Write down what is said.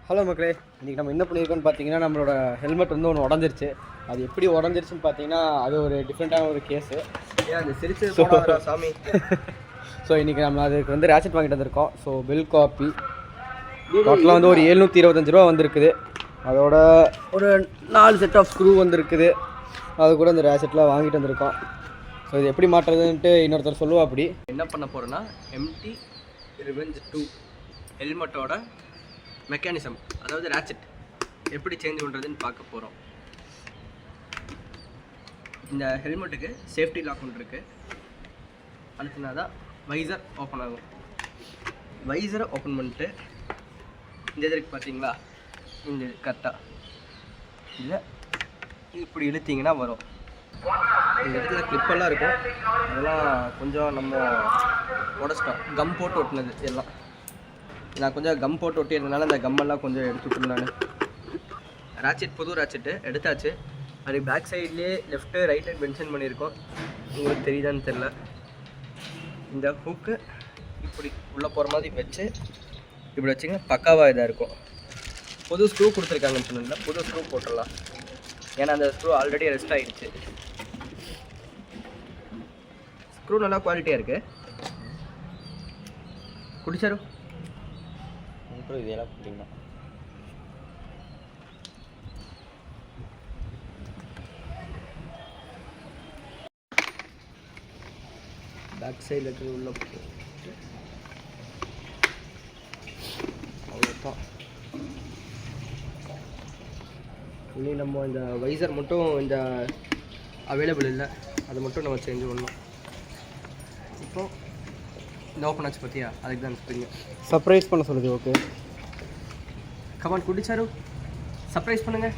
Hello மக்களே, இன்றைக்கி நம்ம என்ன பண்ணியிருக்கோம்னு பார்த்தீங்கன்னா நம்மளோட ஹெல்மெட் வந்து ஒன்று உடஞ்சிருச்சு. அது எப்படி உடஞ்சிருச்சுன்னு பார்த்தீங்கன்னா அது ஒரு டிஃப்ரெண்ட்டான ஒரு கேஸு. ஏன் அந்த சிரிச்சு சாமி. ஸோ இன்றைக்கி நம்ம அதுக்கு வந்து ரேச்செட் வாங்கிட்டு வந்திருக்கோம். ஸோ பில் காப்பி டோட்டலாக வந்து ஒரு 725 ரூபா வந்திருக்குது. அதோட ஒரு 4 செட் ஆஃப் ஸ்க்ரூ வந்திருக்குது. அது கூட இந்த ரேச்செட்லாம் வாங்கிட்டு வந்திருக்கோம். ஸோ இது எப்படி மாட்டுறதுன்ட்டு இன்னொருத்தர் சொல்லுவா. அப்படி என்ன பண்ண போகிறோன்னா MT Revenge 2 ஹெல்மெட்டோட மெக்கானிசம், அதாவது ரேச்செட் எப்படி சேஞ்ச் பண்ணுறதுன்னு பார்க்க போகிறோம். இந்த ஹெல்மெட்டுக்கு சேஃப்டி லாக் ஒன்று இருக்குது. அனுப்புனா தான் வைசர் ஓப்பன் ஆகும். வைசரை ஓப்பன் பண்ணிட்டு இந்த இதற்கு பார்த்தீங்களா, இந்த கரெக்டாக இல்லை இப்படி இழுத்திங்கன்னா வரும். இந்த இடத்துல கிளிப்பெல்லாம் இருக்கும், அதெல்லாம் கொஞ்சம் நம்ம உடச்சிட்டோம். கம் போட்டு ஒட்டினது எல்லாம். நான் கொஞ்சம் கம் போட்டு ஒட்டியிருந்தனால அந்த கம்மெல்லாம் கொஞ்சம் எடுத்துக்கணும். நான் ராச்செட் புது ராச்செட்டு எடுத்தாச்சு. அது பேக் சைட்லேயே லெஃப்ட்டு ரைட் ஹேண்ட் மென்ஷன் பண்ணியிருக்கோம். உங்களுக்கு தெரியுதான்னு தெரில. இந்த ஹூக்கு இப்படி உள்ளே போகிற மாதிரி வச்சு இப்படி வச்சிங்கன்னா பக்காவாக இதாக இருக்கும். புது ஸ்க்ரூ கொடுத்துருக்காங்கன்னு சொன்னதில்ல, புது ஸ்க்ரூ போட்டுடலாம். ஏன்னா அந்த ஸ்க்ரூ ஆல்ரெடி ரெஸ்ட் ஆகிடுச்சு. ஸ்க்ரூ நல்லா குவாலிட்டியாக இருக்குது. குடிச்சாரு இதெல்லாம் போட்டிங்கன்னா பேக் சைடில் இருக்கிறது உள்ள போட்டு அவ்வளோதான். இனி நம்ம இந்த வைசர் மட்டும் இந்த அவைலபிள் இல்லை, அதை மட்டும் நம்ம சேஞ்ச் பண்ணணும். இப்போது இந்த ஓப்பன் ஆச்சு பார்த்தியா, அதுக்கு தான் ஸ்ப்ரிங்கு சர்ப்ரைஸ் பண்ண சொல்லுது. ஓகே கமான் குடிச்சாரு, சர்ப்ரைஸ் பண்ணுங்கள்.